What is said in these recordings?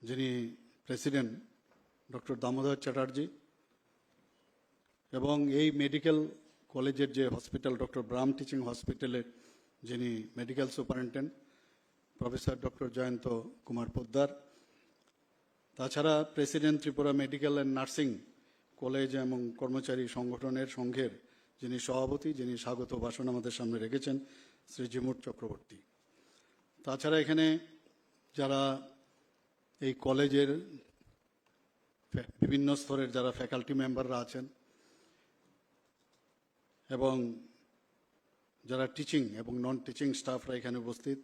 যিনি president doctor Damodar Chatterjee এবং এই মেডিকেল কলেজের যে হসপিটাল ডক্টর ব্রাম টিচিং হসপিটালের যিনি medical superintendent professor doctor Jayanta Kumar Poddar, তাছাড়া president Tripura medical and nursing college এবং কর্মচারী সংগঠনের সংঘের যিনি সভাপতি, যিনি স্বাগত ভাষণ আমাদের সামনে রেখেছেন, শ্রী জিমুট চক্রবর্তী। তাছাড়া এখানে যারা এই কলেজের বিভিন্ন স্তরের যারা ফ্যাকাল্টি মেম্বাররা আছেন এবং যারা টিচিং এবং নন টিচিং স্টাফরা এখানে উপস্থিত,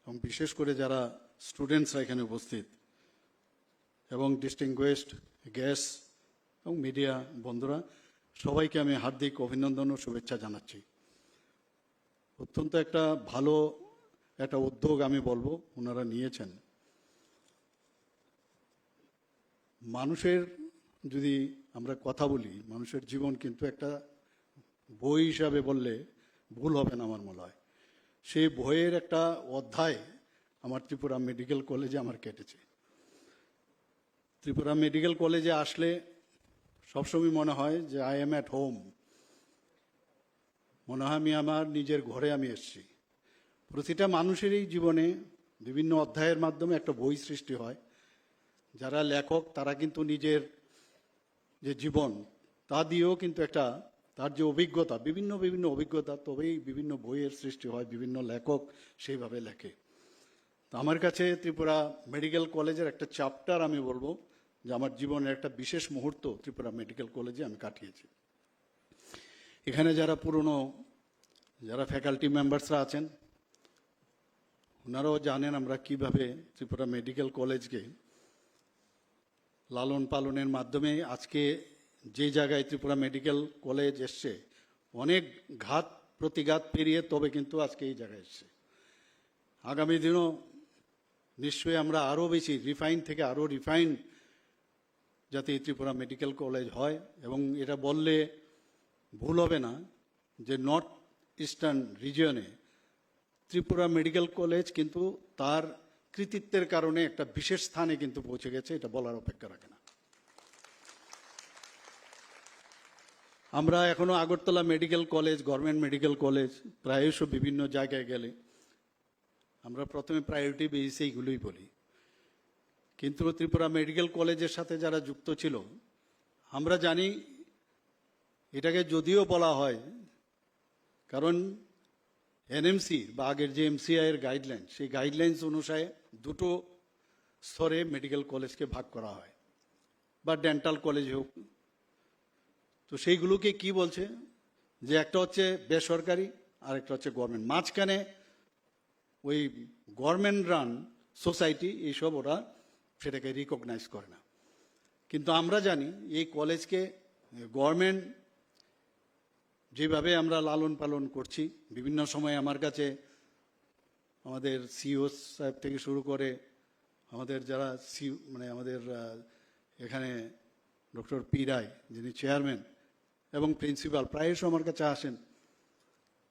এবং বিশেষ করে যারা স্টুডেন্টসরা এখানে উপস্থিত, এবং ডিস্টিংগুইশড গেস্ট এবং মিডিয়া বন্ধুরা, সবাইকে আমি হার্দিক অভিনন্দন ও শুভেচ্ছা জানাচ্ছি। অত্যন্ত একটা ভালো একটা উদ্যোগ আমি বলবো ওনারা নিয়েছেন। মানুষের যদি আমরা কথা বলি, মানুষের জীবন কিন্তু একটা বই হিসাবে বললে ভুল হবে না আমার মনে হয়। সেই বইয়ের একটা অধ্যায় আমার ত্রিপুরা মেডিকেল কলেজে আমার কেটেছে। ত্রিপুরা মেডিকেল কলেজে আসলে সবসময় মনে হয় যে আই এম অ্যাট হোম, মনে হয় আমি আমার নিজের ঘরে আমি এসেছি। প্রতিটা মানুষেরই জীবনে বিভিন্ন অধ্যায়ের মাধ্যমে একটা বই সৃষ্টি হয়। যারা লেখক তারা কিন্তু নিজের যে জীবন তা দিয়েও কিন্তু একটা তার যে অভিজ্ঞতা, বিভিন্ন বিভিন্ন অভিজ্ঞতা, তবেই বিভিন্ন বইয়ের সৃষ্টি হয়, বিভিন্ন লেখক সেইভাবে লেখে। তো আমার কাছে ত্রিপুরা মেডিকেল কলেজের একটা চ্যাপ্টার আমি বলবো যে আমার জীবনের একটা বিশেষ মুহূর্ত ত্রিপুরা মেডিকেল কলেজে আমি কাটিয়েছি। এখানে যারা পুরনো যারা ফ্যাকাল্টি মেম্বার্সরা আছেন ওনারাও জানেন আমরা কিভাবে ত্রিপুরা মেডিকেল কলেজকে লালন পালনের মাধ্যমে আজকে যে জায়গায় ত্রিপুরা মেডিকেল কলেজ এসছে, অনেক ঘাত প্রতিঘাত পেরিয়ে তবে কিন্তু আজকে এই জায়গায় এসছে। আগামী দিনও নিশ্চয়ই আমরা আরও বেশি রিফাইন থেকে আরও রিফাইন যাতে ত্রিপুরা মেডিকেল কলেজ হয়। এবং এটা বললে ভুল হবে না যে নর্থ ইস্টার্ন রিজিয়নে ত্রিপুরা মেডিকেল কলেজ কিন্তু তার কৃতিত্বের কারণে একটা বিশেষ স্থানে কিন্তু পৌঁছে গেছে, এটা বলার অপেক্ষা রাখে না। আমরা এখনো Agartala medical college, government medical college প্রায়শ বিভিন্ন জায়গায় গেলে আমরা প্রথমে প্রায়োরিটি বেসিসে এইগুলোই বলি, কিন্তু ত্রিপুরা মেডিকেল কলেজের সাথে যারা যুক্ত ছিল আমরা জানি এটাকে যদিও বলা হয়, কারণ এনএমসি বা আগের যে এমসিআই এর গাইডলাইন, সেই গাইডলাইন্স অনুসারে দুটো স্তরে মেডিকেল কলেজকে ভাগ করা হয়, বা ডেন্টাল কলেজ হোক। তো সেইগুলোকে কি বলছে যে একটা হচ্ছে বেসরকারি আর একটা হচ্ছে গভর্নমেন্ট। মাঝখানে ওই গভর্নমেন্ট রান সোসাইটি এইসব ওরা সেটাকে রিকগনাইজ করে না। কিন্তু আমরা জানি এই কলেজকে গভর্নমেন্ট যেভাবে আমরা লালন পালন করছি, বিভিন্ন সময় আমার কাছে আমাদের সিও সাহেব থেকে শুরু করে আমাদের যারা আমাদের এখানে ডক্টর পি রায় যিনি চেয়ারম্যান এবং প্রিন্সিপাল প্রায়শ আমার কাছে আসেন,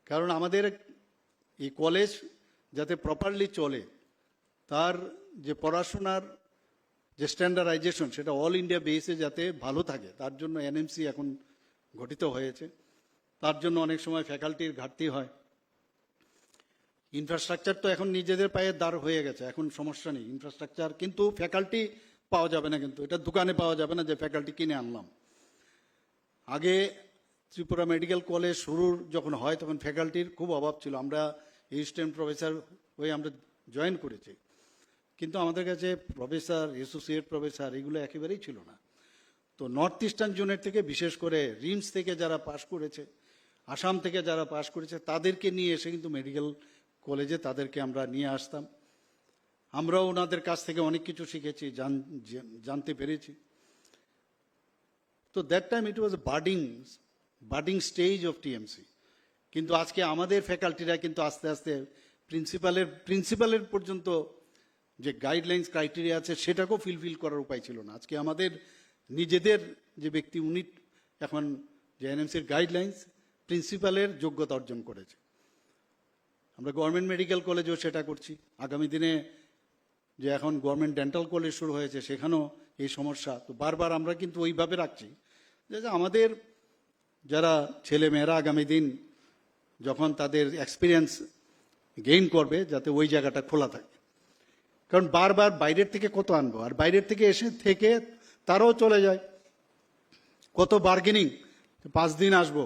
কারণ আমাদের এই কলেজ যাতে প্রপারলি চলে, তার যে পড়াশোনার যে স্ট্যান্ডার্ডাইজেশন সেটা অল ইন্ডিয়া বেসে যাতে ভালো থাকে, তার জন্য এনএমসি এখন গঠিত হয়েছে। তার জন্য অনেক সময় ফ্যাকাল্টির ঘাটতি হয়। ইনফ্রাস্ট্রাকচার তো এখন নিজেদের পায়ে দাঁড় হয়ে গেছে, এখন সমস্যা নেই ইনফ্রাস্ট্রাকচার, কিন্তু ফ্যাকাল্টি পাওয়া যাবে না, কিন্তু এটা দোকানে পাওয়া যাবে না যে ফ্যাকাল্টি কিনে আনলাম। আগে ত্রিপুরা মেডিকেল কলেজ শুরুর যখন হয় তখন ফ্যাকাল্টির খুব অভাব ছিল। আমরা অ্যাসিস্ট্যান্ট প্রফেসর হয়ে আমরা জয়েন করেছি, কিন্তু আমাদের কাছে প্রফেসর, অ্যাসোসিয়েট প্রফেসর এগুলো একেবারেই ছিল না। তো নর্থ ইস্টার্ন জোনের থেকে বিশেষ করে রিমস থেকে যারা পাশ করেছে, আসাম থেকে যারা পাশ করেছে, তাদেরকে নিয়ে এসে কিন্তু মেডিকেল কলেজে তাদেরকে আমরা নিয়ে আসতাম। আমরাও ওনাদের কাছ থেকে অনেক কিছু শিখেছি, জানতে পেরেছি। তো that time it was birding stage of TMC. কিন্তু আজকে আমাদের ফ্যাকাল্টিরা কিন্তু আস্তে আস্তে প্রিন্সিপালের পর্যন্ত যে গাইডলাইন্স ক্রাইটেরিয়া আছে সেটাকেও ফিল করার উপায় ছিল না। আজকে আমাদের নিজেদের যে ব্যক্তি উনি এখন যে এনএমসির গাইডলাইন্স প্রিন্সিপালের যোগ্যতা অর্জন করেছে। আমরা গভর্নমেন্ট মেডিকেল কলেজেও সেটা করছি। আগামী দিনে যে এখন গভর্নমেন্ট ডেন্টাল কলেজ শুরু হয়েছে, সেখানেও এই সমস্যা। তো বারবার আমরা কিন্তু ওইভাবে রাখছি যে আমাদের যারা ছেলে মেয়েরা আগামী দিন যখন তাদের এক্সপিরিয়েন্স গেইন করবে, যাতে ওই জায়গাটা খোলা থাকে। কারণ বারবার বাইরের থেকে কত আনবো, আর বাইরের থেকে এসে থেকে তারাও চলে যায়। কত বার্গেনিং, 5 দিন আসবো,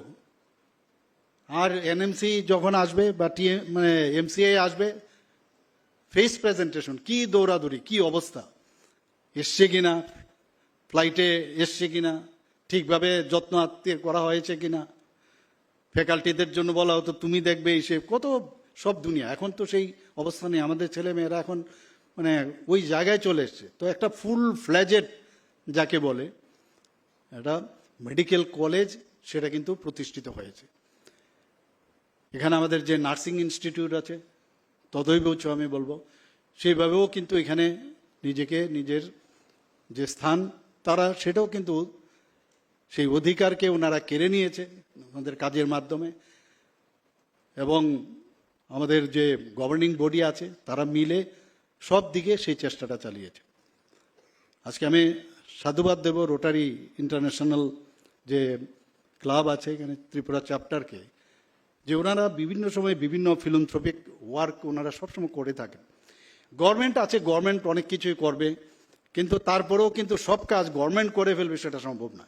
আর এনএমসি যখন আসবে বা মানে এমসিআই আসবে, ফেস প্রেজেন্টেশন, কি দৌড়াদৌড়ি, কি অবস্থা, এসছে কিনা, ফ্লাইটে এসছে কিনা, ঠিকভাবে যত্ন আত্মীয় করা হয়েছে কিনা, ফ্যাকাল্টিদের জন্য বলা হতো তুমি দেখবে, এসে কত সব দুনিয়া। এখন তো সেই অবস্থা নেই, আমাদের ছেলে মেয়েরা এখন মানে ওই জায়গায় চলে এসছে। তো একটা ফুল ফ্ল্যাজেড যাকে বলে একটা মেডিকেল কলেজ, সেটা কিন্তু প্রতিষ্ঠিত হয়েছে। এখানে আমাদের যে নার্সিং ইনস্টিটিউট আছে, তদৈব উচ্চ আমি বলবো, সেইভাবেও কিন্তু এখানে নিজেকে নিজের যে স্থান তারা সেটাও কিন্তু সেই অধিকারকে ওনারা কেড়ে নিয়েছে আমাদের কাজের মাধ্যমে। এবং আমাদের যে গভর্নিং বডি আছে তারা মিলে সব দিকে সেই চেষ্টাটা চালিয়েছে। আজকে আমি সাধুবাদ দেব রোটারি ইন্টারন্যাশনাল যে ক্লাব আছে এখানে ত্রিপুরা চ্যাপ্টারকে, যে ওনারা বিভিন্ন সময় বিভিন্ন ফিলান্থ্রপিক ওয়ার্ক ওনারা সবসময় করে থাকেন। গভর্নমেন্ট আছে, গভর্নমেন্ট অনেক কিছুই করবে, কিন্তু তারপরেও কিন্তু সব কাজ গভর্নমেন্ট করে ফেলবে সেটা সম্ভব না।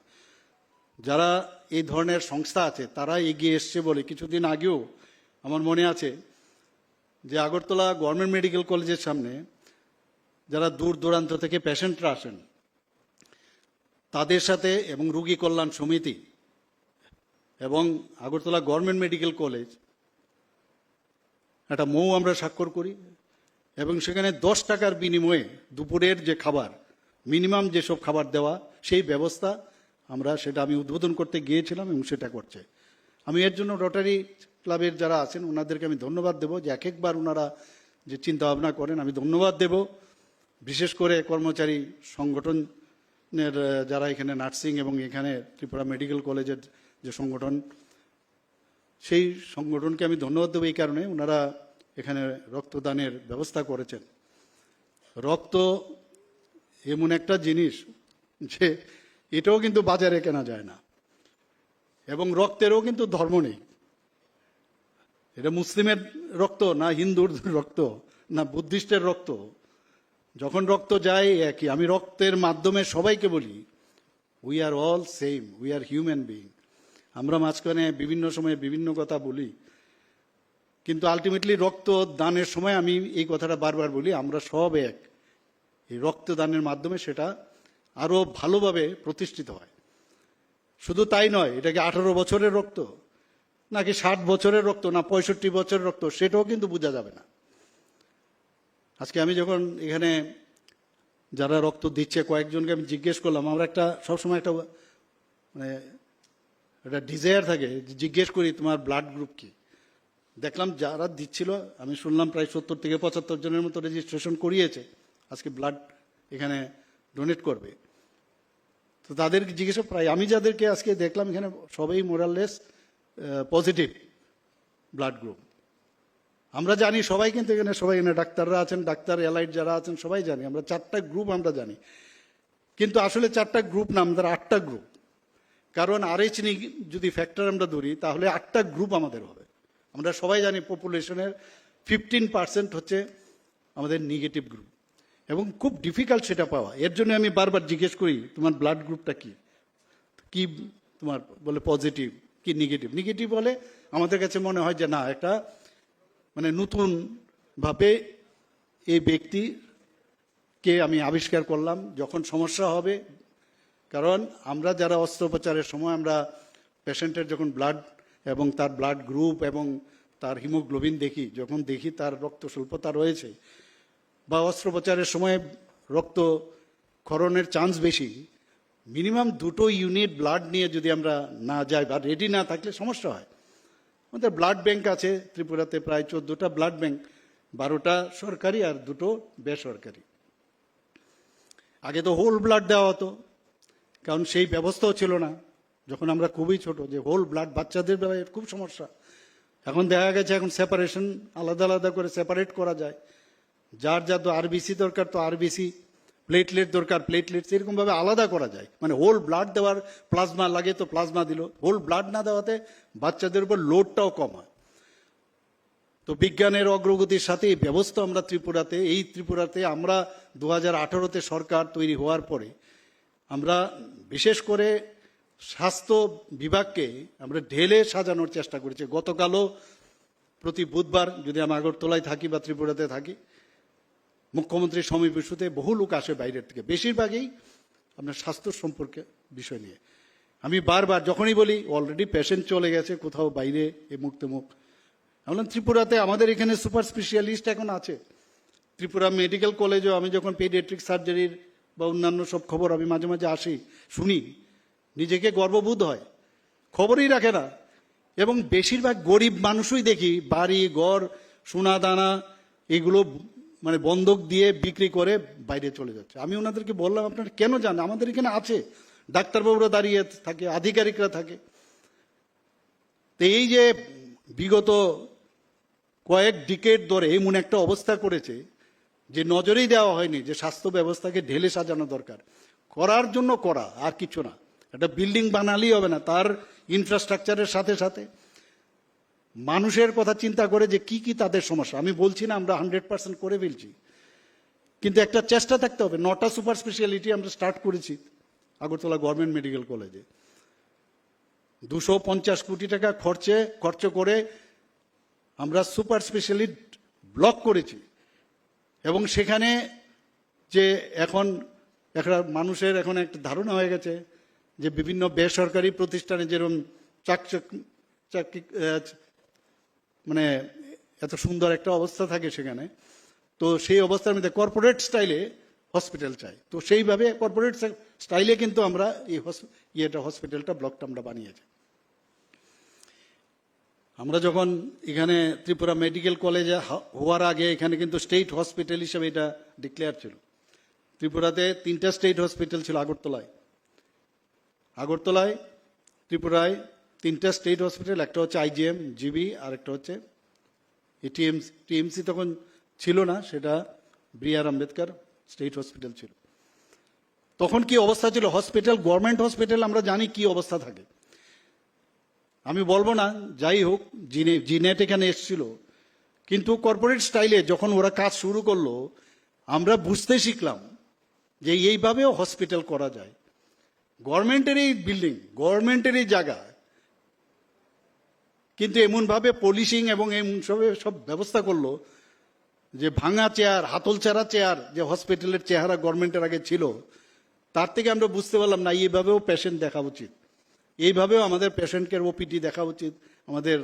যারা এই ধরনের সংস্থা আছে তারা এগিয়ে এসছে বলে কিছুদিন আগেও আমার মনে আছে যে আগরতলা গভর্নমেন্ট মেডিকেল কলেজের সামনে যারা দূর দূরান্ত থেকে পেশেন্টরা আসেন তাদের সাথে, এবং রোগী কল্যাণ সমিতি এবং আগরতলা গভর্নমেন্ট মেডিকেল কলেজ একটা মৌ আমরা স্বাক্ষর করি, এবং সেখানে 10 টাকার বিনিময়ে দুপুরের যে খাবার, মিনিমাম যেসব খাবার দেওয়া, সেই ব্যবস্থা আমরা, সেটা আমি উদ্বোধন করতে গিয়েছিলাম এবং সেটা করছে। আমি এর জন্য রোটারি ক্লাবের যারা আছেন ওনাদেরকে আমি ধন্যবাদ দেব, যে এক একবার ওনারা যে চিন্তা ভাবনা করেন, আমি ধন্যবাদ দেব। বিশেষ করে কর্মচারী সংগঠনের যারা এখানে নার্সিং এবং এখানে ত্রিপুরা মেডিকেল কলেজের যে সংগঠন, সেই সংগঠনকে আমি ধন্যবাদ দেবো এই কারণে ওনারা এখানে রক্তদানের ব্যবস্থা করেছেন। রক্ত এমন একটা জিনিস যে এটাও কিন্তু বাজারে কেনা যায় না, এবং রক্তেরও কিন্তু ধর্ম নেই। এটা মুসলিমের রক্ত না হিন্দুর রক্ত না বুদ্ধিস্টের রক্ত, যখন রক্ত যায় একই। আমি রক্তের মাধ্যমে সবাইকে বলি we are all same, we are human being. আমরা মাঝখানে বিভিন্ন সময়ে বিভিন্ন কথা বলি, কিন্তু আলটিমেটলি রক্ত দানের সময় আমি এই কথাটা বারবার বলি, আমরা সব এক। এই রক্তদানের মাধ্যমে সেটা আরো ভালোভাবে প্রতিষ্ঠিত হয়। শুধু তাই নয়, এটা কি 18 বছরের রক্ত নাকি 60 বছরের রক্ত না 65 বছরের রক্ত, সেটাও কিন্তু বোঝা যাবে না। আজকে আমি যখন এখানে যারা রক্ত দিচ্ছে কয়েকজনকে আমি জিজ্ঞেস করলাম, আমরা একটা সবসময় একটা মানে একটা ডিজায়ার থাকে, জিজ্ঞেস করি তোমার ব্লাড গ্রুপ কি। দেখলাম যারা দিচ্ছিল, আমি শুনলাম প্রায় 70 থেকে 75 জনের মতো রেজিস্ট্রেশন করিয়েছে, আজকে ব্লাড এখানে ডোনেট করবে। তো তাদেরকে জিজ্ঞেস প্রায় আমি যাদেরকে আজকে দেখলাম এখানে সবাই মোরাললেস পজিটিভ ব্লাড গ্রুপ। আমরা জানি সবাই, কিন্তু এখানে সবাই এখানে ডাক্তাররা আছেন, ডাক্তার অ্যালাইড যারা আছেন সবাই জানি, আমরা 4টা গ্রুপ আমরা জানি, কিন্তু আসলে 4টা গ্রুপ না, আমাদের 8টা গ্রুপ। কারণ RH যদি ফ্যাক্টর আমরা ধরি তাহলে 8টা গ্রুপ আমাদের হবে। আমরা সবাই জানি পপুলেশনের 15% হচ্ছে আমাদের নেগেটিভ গ্রুপ, এবং খুব ডিফিকাল্ট সেটা পাওয়া। এর জন্য আমি বারবার জিজ্ঞেস করি তোমার ব্লাড গ্রুপটা কি, কি তোমার বলে পজিটিভ কি নেগেটিভ। নেগেটিভ বলে আমাদের কাছে মনে হয় যে না, একটা মানে নতুন ভাবে এই ব্যক্তিকে আমি আবিষ্কার করলাম। যখন সমস্যা হবে, কারণ আমরা যারা অস্ত্রোপচারের সময় আমরা পেশেন্টের যখন ব্লাড এবং তার ব্লাড গ্রুপ এবং তার হিমোগ্লোবিন দেখি, যখন দেখি তার রক্ত স্বল্পতা রয়েছে বা অস্ত্রোপচারের সময় রক্ত ক্ষরণের চান্স বেশি, মিনিমাম 2টো ইউনিট ব্লাড নিয়ে যদি আমরা না যাই বা রেডি না থাকলে সমস্যা হয়। আমাদের ব্লাড ব্যাংক আছে ত্রিপুরাতে প্রায় 14টা ব্লাড ব্যাংক, 12টা সরকারি আর 2টো বেসরকারি। আগে তো হোল ব্লাড দেওয়া হতো, কারণ সেই ব্যবস্থাও ছিল না যখন আমরা খুবই ছোট, যে হোল ব্লাড বাচ্চাদের বেলায় খুব সমস্যা। এখন দেখা গেছে এখন সেপারেশন, আলাদা আলাদা করে সেপারেট করা যায়, যার যা তো আরবিসি দরকার তো আরবিসি, প্লেটলেট দরকার প্লেটলেট, এরকমভাবে আলাদা করা যায়। মানে হোল ব্লাড দেওয়ার প্লাজমা লাগে তো প্লাজমা দিল, হোল ব্লাড না দেওয়াতে বাচ্চাদের উপর লোডটাও কম হয়। তো বিজ্ঞানের অগ্রগতির সাথে এই ব্যবস্থা আমরা ত্রিপুরাতে আমরা 2018-তে সরকার তৈরি হওয়ার পরে আমরা বিশেষ করে স্বাস্থ্য বিভাগকে আমরা ঢেলে সাজানোর চেষ্টা করেছি। গতকালও প্রতি বুধবার যদি আমি আগরতলায় থাকি বা ত্রিপুরাতে থাকি, মুখ্যমন্ত্রীর সমাবেশে বহু লোক আসে বাইরের থেকে, বেশিরভাগই আপনার স্বাস্থ্য সম্পর্কে বিষয় নিয়ে। আমি বারবার যখনই বলি অলরেডি পেশেন্ট চলে গেছে কোথাও বাইরে এ মুখ তেমুখ, আমি বললাম ত্রিপুরাতে আমাদের এখানে সুপার স্পেশালিস্ট এখন আছে। ত্রিপুরা মেডিকেল কলেজেও আমি যখন পেডিয়াট্রিক সার্জারির বা অন্যান্য সব খবর আমি মাঝে মাঝে আসি শুনি, নিজেকে গর্ববোধ হয়। খবরই রাখে না, এবং বেশিরভাগ গরিব মানুষই দেখি বাড়ি ঘর সোনা দানা এগুলো মানে বন্ধক দিয়ে বিক্রি করে বাইরে চলে যাচ্ছে। আমি ওনাদেরকে বললাম আপনারা কেন যান, আমাদের এখানে আছে, ডাক্তারবাবুরা দাঁড়িয়ে থাকে, আধিকারিকরা থাকে। তো এই যে বিগত কয়েক ডিকেড ধরে এমন একটা অবস্থা করেছে যে নজরেই দেওয়া হয়নি যে স্বাস্থ্য ব্যবস্থাকে ঢেলে সাজানো দরকার, করার জন্য করা আর কিছু না। একটা বিল্ডিং বানালেই হবে না, তার ইনফ্রাস্ট্রাকচারের সাথে সাথে মানুষের কথা চিন্তা করে যে কি কি তাদের সমস্যা। আমি বলছি না আমরা 100% করে ফেলছি, কিন্তু একটা চেষ্টা থাকতে হবে। 9টা সুপার স্পেশালিটি আমরা স্টার্ট করেছি আগরতলা গভর্নমেন্ট মেডিকেল কলেজে, 250 কোটি টাকা খরচ করে আমরা সুপার স্পেশালিস্ট ব্লক করেছি। এবং সেখানে যে এখন একটা মানুষের এখন একটা ধারণা হয়ে গেছে যে বিভিন্ন বেসরকারি প্রতিষ্ঠানে যেরকম চাকরি মানে এত সুন্দর একটা অবস্থা থাকে সেখানে, তো সেই অবস্থার মধ্যে কর্পোরেট স্টাইলে হসপিটাল চাই। তো সেইভাবে কর্পোরেট স্টাইলে কিন্তু আমরা এই হসপিটালটা ব্লকটা আমরা বানিয়েছি। আমরা যখন এখানে ত্রিপুরা মেডিকেল কলেজে হওয়ার আগে এখানে কিন্তু স্টেট হসপিটাল হিসেবে এটা ডিক্লেয়ার ছিল। ত্রিপুরাতে 3টা স্টেট হসপিটাল ছিল আগরতলায় ত্রিপুরায় 3টা স্টেট হসপিটাল, একটা হচ্ছে আইজিএম জিবি আর একটা হচ্ছে টিএমসি তখন ছিল না, সেটা BR আম্বেদকর স্টেট হসপিটাল ছিল। তখন কি অবস্থা ছিল হসপিটাল, গভর্নমেন্ট হসপিটাল আমরা জানি কি অবস্থা থাকে। আমি বলবো না, যাই হোক জিনেট এখানে এসেছিল, কিন্তু কর্পোরেট স্টাইলে যখন ওরা কাজ শুরু করলো আমরা বুঝতে শিখলাম যে এইভাবেও হসপিটাল করা যায়। গভর্নমেন্টের এই বিল্ডিং, গভর্নমেন্টের এই জায়গা, কিন্তু এমনভাবে পলিশিং এবং সব ব্যবস্থা করলো যে ভাঙা চেয়ার, হাতলছাড়া চেয়ার যে হসপিটালের চেহারা গভর্নমেন্টের আগে ছিল, তার থেকে আমরা বুঝতে পারলাম না এইভাবেও পেশেন্ট দেখা উচিত, এইভাবেও আমাদের পেশেন্টকে ওপিডি দেখা উচিত আমাদের,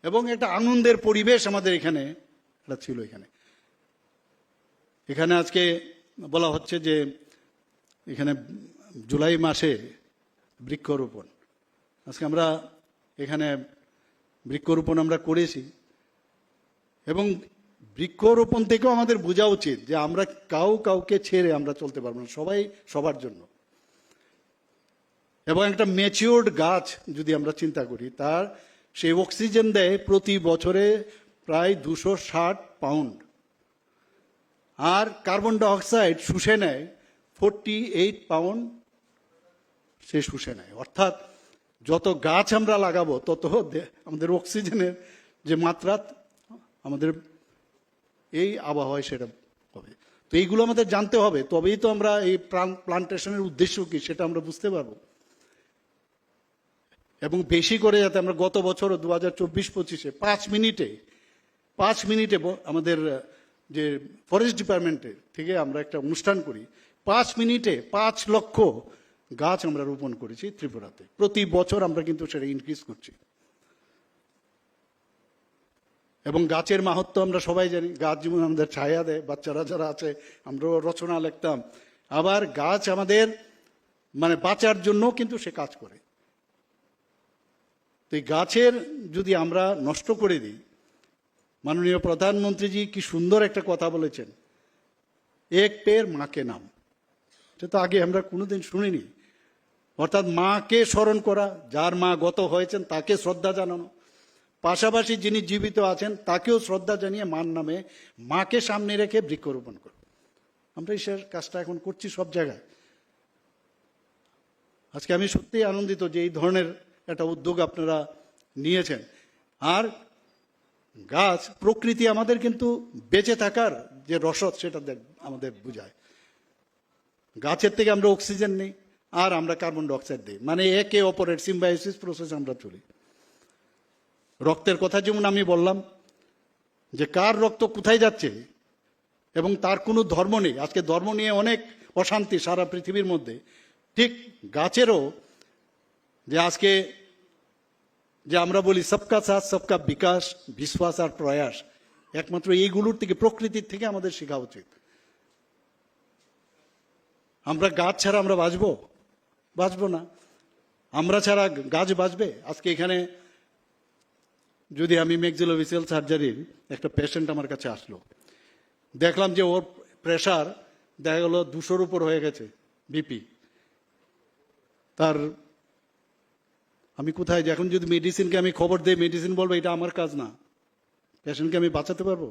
এবং একটা আনন্দের পরিবেশ আমাদের এখানে একটা ছিল। এখানে আজকে বলা হচ্ছে যে এখানে জুলাই মাসে বৃক্ষরোপণ, আজকে আমরা এখানে বৃক্ষরোপণ আমরা করেছি, এবং বৃক্ষরোপণ থেকেও আমাদের বোঝা উচিত যে আমরা কাউকে ছেড়ে আমরা চলতে পারবো না, সবাই সবার জন্য। এবং একটা ম্যাচিওর্ড গাছ যদি আমরা চিন্তা করি, তার সেই অক্সিজেন দেয় প্রতি বছরে প্রায় 260 পাউন্ড, আর কার্বন ডাইঅক্সাইড শুষে নেয় 48 পাউন্ড সে শুষে নেয়। অর্থাৎ যত গাছ আমরা লাগাবো তত আমাদের অক্সিজেনের যে মাত্রা আমাদের এই আবহাওয়ায় সেটা হবে। তো এইগুলো আমাদের জানতে হবে, তবেই তো আমরা এই প্লান্টেশনের উদ্দেশ্য কি সেটা আমরা বুঝতে পারবো। এবং বেশি করে যাতে আমরা গত বছর 2024-25-এ 5 মিনিটে আমাদের যে ফরেস্ট ডিপার্টমেন্টের থেকে আমরা একটা অনুষ্ঠান করি, 5 মিনিটে 5 লক্ষ গাছ আমরা রোপণ করেছি ত্রিপুরাতে। প্রতি বছর আমরা কিন্তু সেটা ইনক্রিজ করছি। এবং গাছের মাহাত্ম্য আমরা সবাই জানি, গাছ যেমন আমাদের ছায়া দেয়, বাচ্চারা যারা আছে আমরাও রচনা লিখতাম, আবার গাছ আমাদের মানে বাঁচার জন্য কিন্তু সে কাজ করে। তো এই গাছের যদি আমরা নষ্ট করে দিই, মাননীয় প্রধানমন্ত্রীজি কি সুন্দর একটা কথা বলেছেন, এক পেড় মাকে নাম, এটা তো আগে আমরা কোনোদিন শুনিনি। অর্থাৎ মাকে স্মরণ করা, যার মা গত হয়েছেন তাকে শ্রদ্ধা জানানো, পাশাপাশি যিনি জীবিত আছেন তাকেও শ্রদ্ধা জানিয়ে মার নামে মাকে সামনে রেখে বৃক্ষরোপণ করব। আমরা এই কাজটা এখন করছি সব জায়গায়। আজকে আমি সত্যিই আনন্দিত যে এই ধরনের একটা উদ্যোগ আপনারা নিয়েছেন। আর গাছ, প্রকৃতি আমাদের কিন্তু বেঁচে থাকার যে রসদ সেটা আমাদের বোঝায়। গাছের থেকে আমরা অক্সিজেন নিই আর আমরা কার্বন ডাইঅক্সাইড দিই, মানে একে অপরের সিম্বায়োসিস প্রসেস আমরা চলি। রক্তের কথা যেমন আমি বললাম যে কার রক্ত কোথায় যাচ্ছে এবং তার কোনো ধর্ম নেই। আজকে ধর্ম নিয়ে অনেক অশান্তি সারা পৃথিবীর মধ্যে। ঠিক গাছেরও যে আজকে যে আমরা বলি সবকা সাথ সবকা বিকাশ, বিশ্বাস আর প্রয়াস, একমাত্র এইগুলোর থেকে, প্রকৃতির থেকে আমাদের শেখা উচিত। আমরা গাছ ছাড়া আমরা বাঁচবো না। আমরা ছাড়া গাছ বাঁচবে? আজকে এখানে যদি আমি ম্যাক্সিলোফেসিয়াল সার্জারির একটা পেশেন্ট আমার কাছে আসলো, দেখলাম যে ওর প্রেশার দেখা গেল 200-র উপর হয়ে গেছে, বিপি। তার আমি কোথায়, এখন যদি মেডিসিনকে আমি খবর দিই, মেডিসিন বলবো এটা আমার কাজ না, পেশেন্টকে আমি বাঁচাতে পারবো?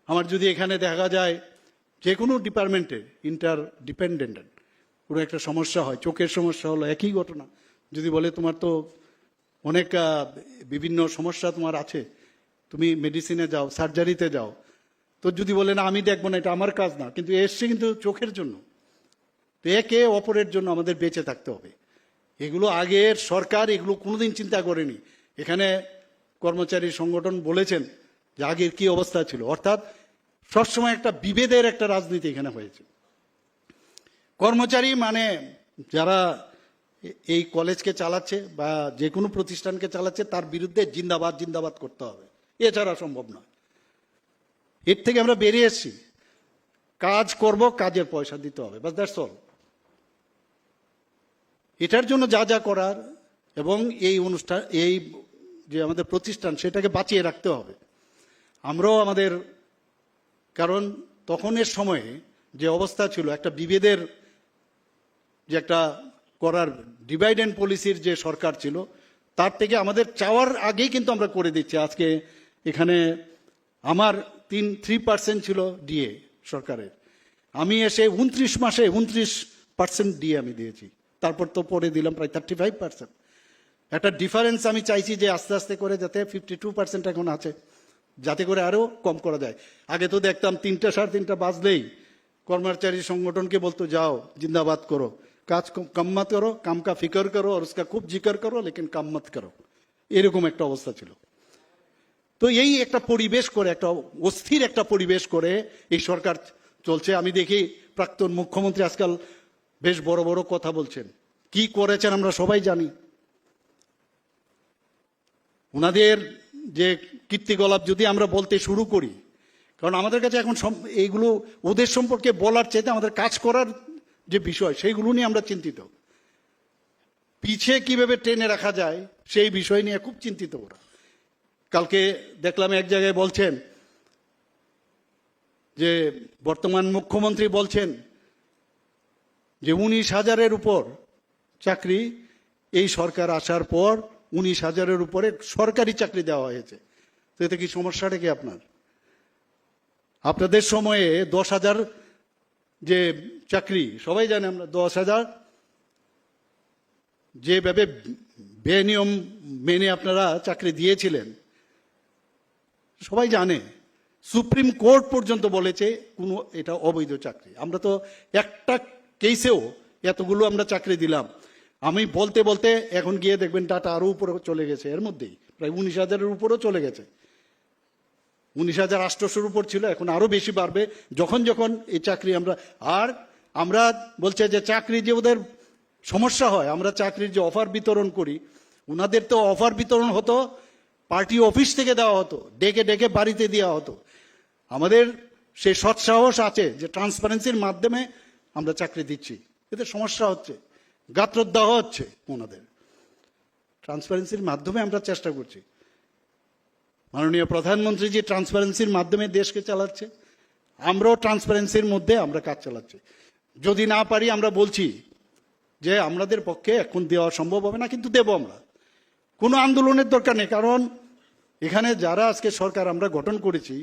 আমার যদি এখানে দেখা যায় যে কোনো ডিপার্টমেন্টে ইন্টারডিপেন্ডেন্ট কোনো একটা সমস্যা হয়, চোখের সমস্যা হলো, একই ঘটনা, যদি বলে তোমার তো অনেক বিভিন্ন সমস্যা তোমার আছে, তুমি মেডিসিনে যাও, সার্জারিতে যাও, তো যদি বলে না আমি দেখবো না, এটা আমার কাজ না, কিন্তু এসছে কিন্তু চোখের জন্য। তো একে অপরের জন্য আমাদের বেঁচে থাকতে হবে। এগুলো আগের সরকার এগুলো কোনোদিন চিন্তা করেনি। এখানে কর্মচারী সংগঠন বলেছেন যে আগের কি অবস্থা ছিল, অর্থাৎ সবসময় একটা বিভেদের একটা রাজনীতি এখানে হয়েছে। কর্মচারী মানে যারা এই কলেজকে চালাচ্ছে বা যে কোনো প্রতিষ্ঠানকে চালাচ্ছে তার বিরুদ্ধে জিন্দাবাদ জিন্দাবাদ করতে হবে, এছাড়া সম্ভব নয়। এর থেকে আমরা বেরিয়ে এসেছি, কাজ করব, কাজের পয়সা দিতে হবে, বাস দ্যাটস অল। এটার জন্য যা যা করার এবং এই অনুষ্ঠান, এই যে আমাদের প্রতিষ্ঠান, সেটাকে বাঁচিয়ে রাখতে হবে। আমরাও আমাদের, কারণ তখনের সময়ে যে অবস্থা ছিল, একটা বিভেদের যে একটা করার ডিভাইড অ্যান্ড পলিসির যে সরকার ছিল, তার থেকে আমাদের চাওয়ার আগেই কিন্তু আমরা করে দিচ্ছি। আজকে এখানে আমার 3% ছিল ডিএ সরকারের, আমি এসে 29 মাসে 29% ডিএ আমি দিয়েছি, তারপর তো পরে দিলাম প্রায় 35%। একটা ডিফারেন্স আমি চাইছি যে আস্তে আস্তে করে যাতে 52% এখন আছে, যাতে করে আরো কম করা যায়। আগে তো দেখতাম 3টা 3:30 বাজলেই কর্মচারী সংগঠনকে বলতো যাও জিন্দাবাদ করো, কাজ কম মত করো, কাম কা ফিকর করো আর উসকা খুব জিকর করো, লেকিন কাম মত করো, এরকম একটা অবস্থা ছিল। তো এই একটা পরিবেশ করে, একটা অস্থির একটা পরিবেশ করে এই সরকার চলছে। আমি দেখি প্রাক্তন মুখ্যমন্ত্রী আজকাল বেশ বড় বড় কথা বলছেন, কি করেছেন আমরা সবাই জানি। ওনাদের যে কীর্তিকলাপ যদি আমরা বলতে শুরু করি, কারণ আমাদের কাছে এখন এইগুলো ওদের সম্পর্কে বলার চাইতে আমাদের কাজ করার যে বিষয়, সেইগুলো নিয়ে আমরা চিন্তিত। পিছিয়ে কিভাবে টেনে রাখা যায় সেই বিষয় নিয়ে খুব চিন্তিত ওরা। কালকে দেখলাম এক জায়গায় বলছেন যে বর্তমান মুখ্যমন্ত্রী বলছেন যে 19,000-এর উপর চাকরি এই সরকার আসার পর 19,000-এর উপরে সরকারি চাকরি দেওয়া হয়েছে। তো এতে কি সমস্যাটা কি আপনার? আপনাদের সময়ে 10,000 যে চাকরি, সবাই জানে আমরা 10,000 যেভাবে বেনিয়ম মেনে আপনারা চাকরি দিয়েছিলেন, সবাই জানে। সুপ্রিম কোর্ট পর্যন্ত বলেছে কোনো এটা অবৈধ চাকরি। আমরা তো একটা কেসেও এতগুলো আমরা চাকরি দিলাম। আমি বলতে বলতে এখন গিয়ে দেখবেন ডাটা আরো উপরে চলে গেছে, এর মধ্যেই প্রায় 19,000-এর উপরেও চলে গেছে। 19,800-র উপর ছিল, এখন আরো বেশি বাড়বে যখন যখন এই চাকরি আমরা বলছে যে চাকরি যে ওদের সমস্যা হয়, আমরা চাকরির যে অফার বিতরণ করি, ওনাদের তো অফার বিতরণ হতো পার্টি অফিস থেকে দেওয়া হতো, ডেকে ডেকে বাড়িতে দেওয়া হতো। আমাদের সেই সৎসাহস আছে যে ট্রান্সপারেন্সির মাধ্যমে আমরা চাকরি দিচ্ছি, এতে সমস্যা হচ্ছে, গাত্রদাহ হচ্ছে ওনাদের। ট্রান্সপারেন্সির মাধ্যমে আমরা চেষ্টা করছি। মাননীয় প্রধানমন্ত্রী যে ট্রান্সপারেন্সির মাধ্যমে দেশকে চালাচ্ছে, আমরাও ট্রান্সপারেন্সির মধ্যে আমরা কাজ চালাচ্ছি। যদি না পারি আমরা বলছি যে আমাদের পক্ষে এখন দেওয়া সম্ভব হবে না, কিন্তু দেব আমরা। কোনো আন্দোলনের দরকার নেই, কারণ এখানে যারা আজকে সরকার আমরা গঠন করেছি,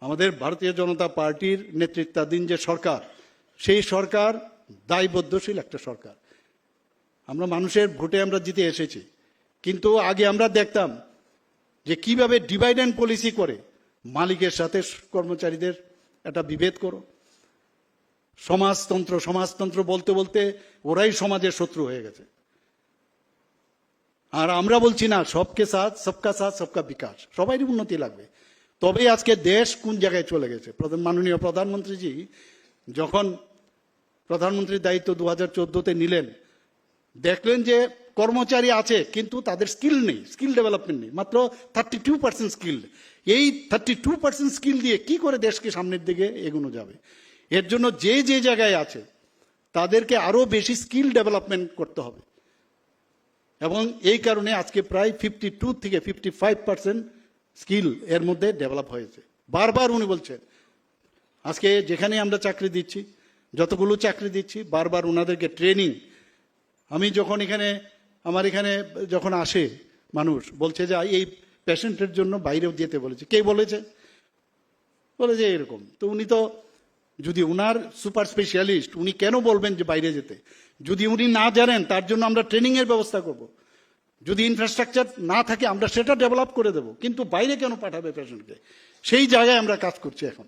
আমাদের ভারতীয় জনতা পার্টির নেতৃত্বাধীন যে সরকার, সেই সরকার দায়বদ্ধশীল একটা সরকার। আমরা মানুষের ভোটে আমরা জিতে এসেছি, কিন্তু আগে আমরা দেখতাম যে কিভাবে ডিভাইড অ্যান্ড পলিসি করে মালিকের সাথে কর্মচারীদের একটা বিভেদ করো, সমাজতন্ত্র বলতে বলতে ওরাই সমাজের শত্রু হয়ে গেছে। আর আমরা বলছি না, সবকে সাথ সবকা বিকাশ, সবারই উন্নতি লাগবে, তবেই আজকে দেশ কোন জায়গায় চলে গেছে। মাননীয় প্রধানমন্ত্রীজি যখন প্রধানমন্ত্রীর দায়িত্ব 2014-তে নিলেন, দেখলেন যে কর্মচারী আছে কিন্তু তাদের স্কিল নেই, স্কিল ডেভেলপমেন্ট নেই, মাত্র 32% স্কিল। এই 32% স্কিল দিয়ে কি করে দেশকে সামনের দিকে এগোনো যাবে? এর জন্য যে যে জায়গায় আছে তাদেরকে আরো বেশি স্কিল ডেভেলপমেন্ট করতে হবে, এবং এই কারণে আজকে প্রায় 52 থেকে 55% স্কিল এর মধ্যে ডেভেলপ হয়েছে। বারবার উনি বলছেন, আজকে যেখানে আমরা চাকরি দিচ্ছি, যতগুলো চাকরি দিচ্ছি, বারবার ওনাদেরকে ট্রেনিং। আমি যখন আমার এখানে যখন আসে মানুষ বলছে যে এই পেশেন্টের জন্য বাইরেও যেতে বলেছে, কে বলেছে? বলে যে এরকম। তো উনি তো, যদি উনার সুপার স্পেশালিস্ট, উনি কেন বলবেন যে বাইরে যেতে? যদি উনি না জানেন, তার জন্য আমরা ট্রেনিং এর ব্যবস্থা করব। যদি ইনফ্রাস্ট্রাকচার না থাকে, আমরা সেটা ডেভেলপ করে দেব, কিন্তু বাইরে কেন পাঠাবে পেশেন্টকে? সেই জায়গায় আমরা কাজ করছি এখন।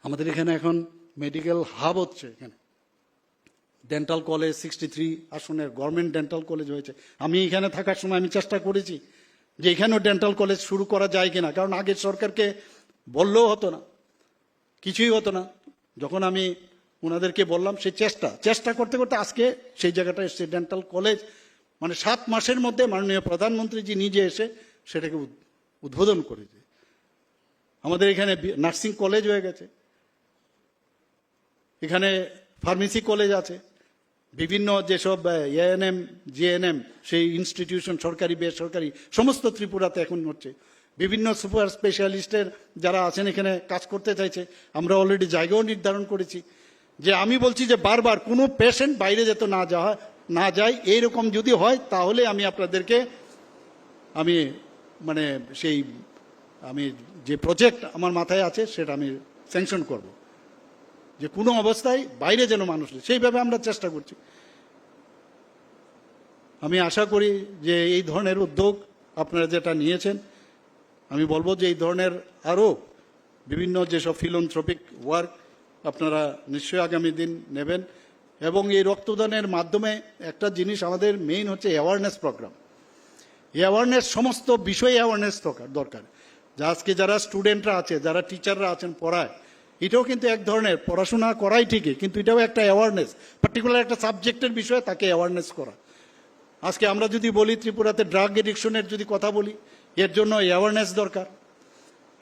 আমাদের এখানে এখন মেডিকেল হাব হচ্ছে, এখানে ডেন্টাল কলেজ 63 আসনের গভর্নমেন্ট ডেন্টাল কলেজ হয়েছে। আমি এখানে থাকার সময় আমি চেষ্টা করেছি যে এখানেও ডেন্টাল কলেজ শুরু করা যায় কিনা, কারণ আগের সরকারকে বললেও হতো না, কিছুই হতো না। যখন আমি ওনাদেরকে বললাম, সেই চেষ্টা করতে করতে আজকে সেই জায়গাটা এসছে, ডেন্টাল কলেজ। মানে 7 মাসের মধ্যে মাননীয় প্রধানমন্ত্রীজি নিজে এসে সেটাকে উদ্বোধন করেছে। আমাদের এখানে নার্সিং কলেজ হয়ে গেছে, এখানে ফার্মেসি কলেজ আছে, বিভিন্ন যেসব এএনএম জিএনএম সেই ইনস্টিটিউশন, সরকারি বেসরকারি সমস্ত ত্রিপুরাতে এখন হচ্ছে। বিভিন্ন সুপার স্পেশালিস্টের যারা আছেন এখানে কাজ করতে চাইছে, আমরা অলরেডি জায়গাও নির্ধারণ করেছি। যে আমি বলছি যে বারবার কোনো পেশেন্ট বাইরে যেত না যায়, এইরকম যদি হয় তাহলে আমি আপনাদেরকে মানে আমি যে প্রজেক্ট আমার মাথায় আছে সেটা আমি স্যাংশন করব, যে কোনো অবস্থায় বাইরে যেন মানুষ নেই। সেইভাবে আমরা চেষ্টা করছি। আমি আশা করি যে এই ধরনের উদ্যোগ আপনারা যেটা নিয়েছেন, আমি বলবো যে এই ধরনের আরও বিভিন্ন যেসব ফিলান্থ্রপিক ওয়ার্ক আপনারা নিশ্চয়ই আগামী দিন নেবেন। এবং এই রক্তদানের মাধ্যমে একটা জিনিস আমাদের মেইন হচ্ছে অ্যাওয়ারনেস প্রোগ্রাম। অ্যাওয়ারনেস, সমস্ত বিষয়ে অ্যাওয়ারনেস দরকার। যা আজকে যারা স্টুডেন্টরা আছে, যারা টিচাররা আছেন পড়ায়, এটাও কিন্তু এক ধরনের পড়াশোনা করাই ঠিকই, কিন্তু এটাও একটা অ্যাওয়ারনেস, পার্টিকুলার একটা সাবজেক্টের বিষয়ে তাকে অ্যাওয়ারনেস করা। আজকে আমরা যদি বলি ত্রিপুরাতে ড্রাগ এডিকশনের যদি কথা বলি, এর জন্য অ্যাওয়ারনেস দরকার।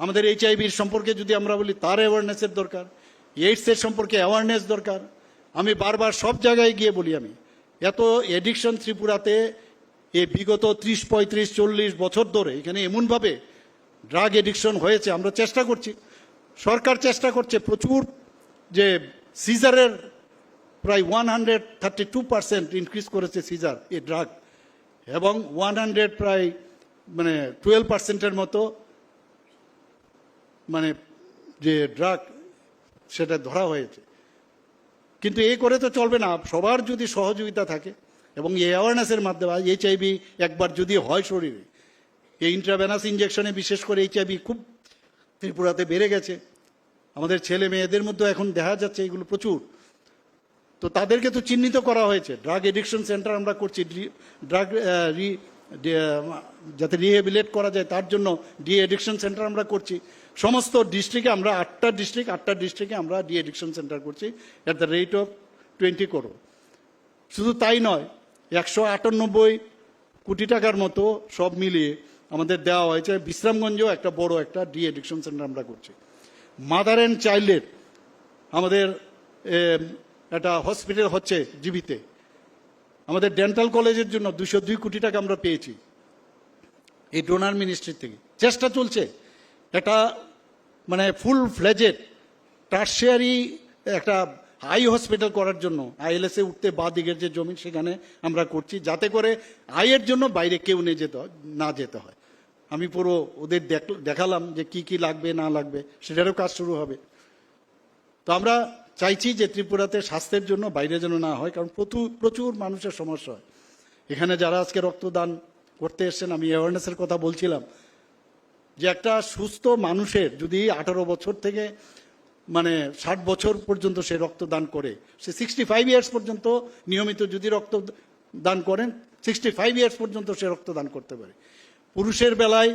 আমাদের এইচআইভির সম্পর্কে যদি আমরা বলি, তার অ্যাওয়ারনেসের দরকার। এইডসের সম্পর্কে অ্যাওয়ারনেস দরকার। আমি বারবার সব জায়গায় গিয়ে বলি, আমি এত এডিকশন ত্রিপুরাতে এই বিগত 30, 35, 40 বছর ধরে এখানে এমনভাবে ড্রাগ এডিকশন হয়েছে। আমরা চেষ্টা করছি, সরকার চেষ্টা করছে প্রচুর, যে সিজারের প্রায় 132% ইনক্রিজ করেছে সিজার এই ড্রাগ, এবং 100 প্রায় 12%-এর মতো যে ড্রাগ সেটা ধরা হয়েছে। কিন্তু এই করে তো চলবে না, সবার যদি সহযোগিতা থাকে এবং এই অ্যাওয়ারনেসের মাধ্যমে। এইচআইভি একবার যদি হয় শরীরে, এই ইন্ট্রাভেনাস ইঞ্জেকশনে বিশেষ করে এইচআইভি খুব ত্রিপুরাতে বেড়ে গেছে। আমাদের ছেলে মেয়েদের মধ্যে এখন দেখা যাচ্ছে এগুলো প্রচুর। তো তাদেরকে তো চিহ্নিত করা হয়েছে, ড্রাগ এডিকশন সেন্টার আমরা করছি, ড্রাগ যাতে রিহেবিলেট করা যায় তার জন্য ডি এডিকশন সেন্টার আমরা করছি। সমস্ত ডিস্ট্রিক্টে আমরা 8টা ডিস্ট্রিক্টে আমরা ডি এডিকশন সেন্টার করছি at the rate of 20 crore। শুধু তাই নয়, 198 কোটি টাকার মতো সব মিলিয়ে আমাদের দেওয়া হয়েছে। বিশ্রামগঞ্জেও একটা বড় একটা ডি এডিকশন সেন্টার আমরা করছি। মাদার অ্যান্ড চাইল্ডের আমাদের একটা হসপিটাল হচ্ছে জিবিতে। আমাদের ডেন্টাল কলেজের জন্য 202 কোটি টাকা আমরা পেয়েছি এই ডোনার মিনিস্ট্রি থেকে। চেষ্টা চলছে একটা ফুল ফ্লেজেড টার্সিয়ারি একটা আই হসপিটাল করার জন্য ILS এ উঠতে বা দিকের যে জমি সেখানে আমরা করছি, যাতে করে আয়ের জন্য বাইরে কেউ না যেতে হয়। আমি পুরো ওদের দেখালাম যে কি কি লাগবে না লাগবে, সেটারও কাজ শুরু হবে। তো আমরা চাইছি যে ত্রিপুরাতে স্বাস্থ্যের জন্য বাইরে যেন না হয়, কারণ প্রচুর মানুষের সমস্যা হয়। এখানে যারা আজকে রক্তদান করতে এসছেন, আমি অ্যাওয়ারনেসের কথা বলছিলাম, যে একটা সুস্থ মানুষের যদি 18 বছর থেকে 60 বছর পর্যন্ত সে রক্তদান করে, সে 65 ইয়ার্স পর্যন্ত নিয়মিত যদি রক্তদান করেন, 65 ইয়ার্স পর্যন্ত সে রক্তদান করতে পারে। পুরুষের বেলায়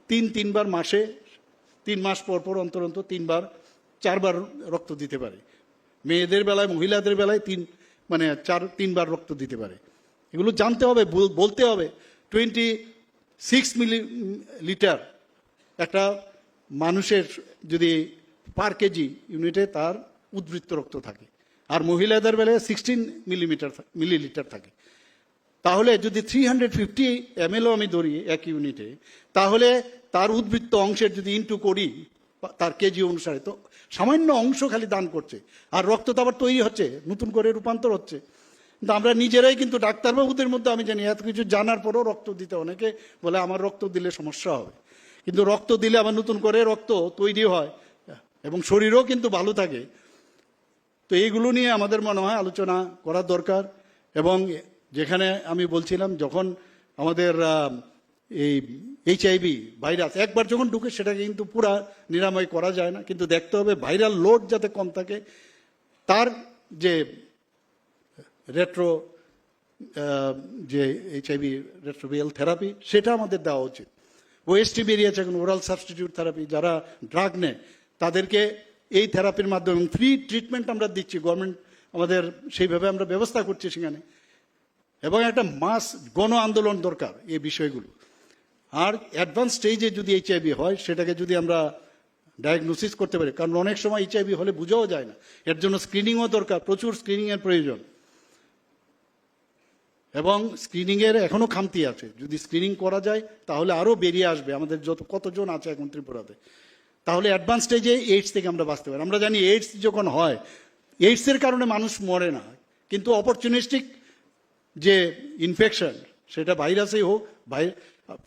তিনবার মাসে 3 মাস পর অন্তর 4বার রক্ত দিতে পারে। মেয়েদের বেলায়, মহিলাদের বেলায় 3বার রক্ত দিতে পারে। এগুলো জানতে হবে, বলতে হবে। 26 মিলিলিটার একটা মানুষের যদি পার কেজি ইউনিটে তার উদ্বৃত্ত রক্ত থাকে, আর মহিলাদের বেলায় 16 মিলিলিটার থাকে। তাহলে যদি 350 ml আমি ধরি এক ইউনিটে, তাহলে তার উদ্বৃত্ত অংশের যদি ইনটু করি তার কেজি অনুসারে, তো সামান্য অংশ খালি দান করছে, আর রক্ত তো আবার তৈরি হচ্ছে, নতুন করে রূপান্তর হচ্ছে। কিন্তু আমরা নিজেরাই কিন্তু ডাক্তারবাবুদের মধ্যে আমি জানি এত কিছু জানার পরেও রক্ত দিতে, অনেকে বলে আমার রক্ত দিলে সমস্যা হবে, কিন্তু রক্ত দিলে আবার নতুন করে রক্ত তৈরি হয় এবং শরীরও কিন্তু ভালো থাকে। তো এইগুলো নিয়ে আমাদের মনে হয় আলোচনা করা দরকার। এবং যেখানে আমি বলছিলাম, যখন আমাদের এই HIV ভাইরাস একবার যখন ঢুকে, সেটাকে কিন্তু পুরা নিরাময় করা যায় না, কিন্তু দেখতে হবে ভাইরাল লোড যাতে কম থাকে। তার যে যে HIV রেট্রোভিয়াল থেরাপি, সেটা আমাদের দেওয়া উচিত। ওএসটি বেরিয়েছে এখন, ওরাল সাবস্টিটিউট থেরাপি। যারা ড্রাগ নেয় তাদেরকে এই থেরাপির মাধ্যমে ফ্রি ট্রিটমেন্ট আমরা দিচ্ছি, গভর্নমেন্ট আমাদের সেইভাবে আমরা ব্যবস্থা করছি সেখানে। এবং একটা মাস গণ আন্দোলন দরকার এই বিষয়গুলো। আর অ্যাডভান্স স্টেজে যদি HIV হয়, সেটাকে যদি আমরা ডায়াগনোসিস করতে পারি, কারণ অনেক সময় HIV হলে বোঝাও যায় না, এর জন্য স্ক্রিনিংও দরকার, প্রচুর স্ক্রিনিংয়ের প্রয়োজন। এবং স্ক্রিনিংয়ের এখনো খামতি আছে, যদি স্ক্রিনিং করা যায় তাহলে আরও বেরিয়ে আসবে আমাদের কতজন আছে এখন ত্রিপুরাতে। তাহলে অ্যাডভান্স স্টেজে এইডস থেকে আমরা বাঁচতে পারি। আমরা জানি এইডস যখন হয়, এইডসের কারণে মানুষ মরে না, কিন্তু অপরচুনিস্টিক যে ইনফেকশন, সেটা ভাইরাসেই হোক,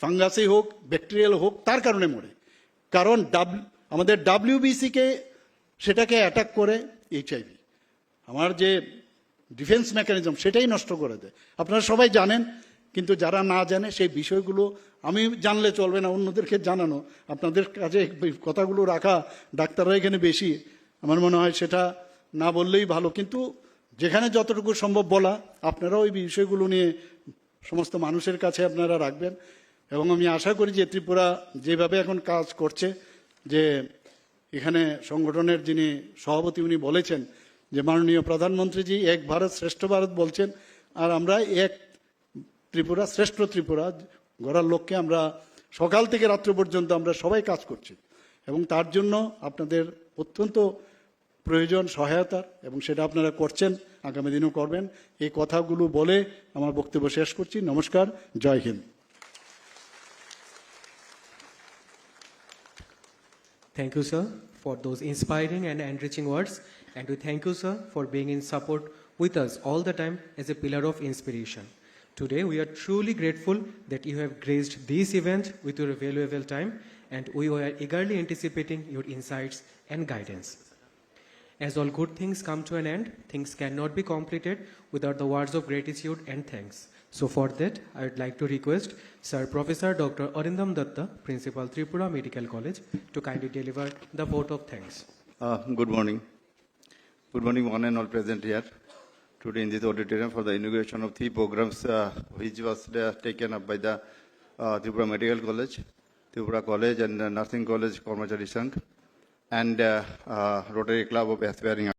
ফাঙ্গাসেই হোক, ব্যাকটেরিয়াল হোক, তার কারণে মরে। কারণ আমাদের WBC-কে সেটাকে অ্যাটাক করে HIV, আমার যে ডিফেন্স মেকানিজম সেটাই নষ্ট করে দেয়। আপনারা সবাই জানেন, কিন্তু যারা না জানে সেই বিষয়গুলো আমি জানলে চলবে না, অন্যদেরকে জানানো, আপনাদের কাছে কথাগুলো রাখা, ডাক্তাররা এখানে বেশি, আমার মনে হয় সেটা না বললেই ভালো। কিন্তু যেখানে যতটুকু সম্ভব বলা, আপনারাও ওই বিষয়গুলো নিয়ে সমস্ত মানুষের কাছে আপনারা রাখবেন। এবং আমি আশা করি যে ত্রিপুরা যেভাবে এখন কাজ করছে, যে এখানে সংগঠনের যিনি সভাপতি উনি বলেছেন যে মাননীয় প্রধানমন্ত্রীজি এক ভারত শ্রেষ্ঠ ভারত বলছেন, আর আমরা এক ত্রিপুরা শ্রেষ্ঠ ত্রিপুরা গড়ার লক্ষ্যে আমরা সকাল থেকে রাত্র পর্যন্ত আমরা সবাই কাজ করছি। এবং তার জন্য আপনাদের অত্যন্ত প্রয়োজন সহায়তার, এবং সেটা আপনারা করছেন, আগামী দিনও করবেন। এই কথাগুলো বলে আমার বক্তব্য শেষ করছি। নমস্কার, জয় Hind. Thank you, sir, for those inspiring and enriching words. And we thank you, sir, for being in support with us all the time as a pillar of inspiration. Today, we are truly grateful that you have graced this event with your valuable time, and we are eagerly anticipating your insights and guidance. As all good things come to an end, things cannot be completed without the words of gratitude and thanks. So for that, I would like to request Sir Professor Dr. Arindam Datta, Principal Tripura Medical College, to kindly deliver the vote of thanks. Good morning. Good morning, one and all present here today in this auditorium for the inauguration of 3 programs which was taken up by the Tripura Medical College, Tripura College and Nursing College, Kormachari Sangh, and Rotary Club of Aspiring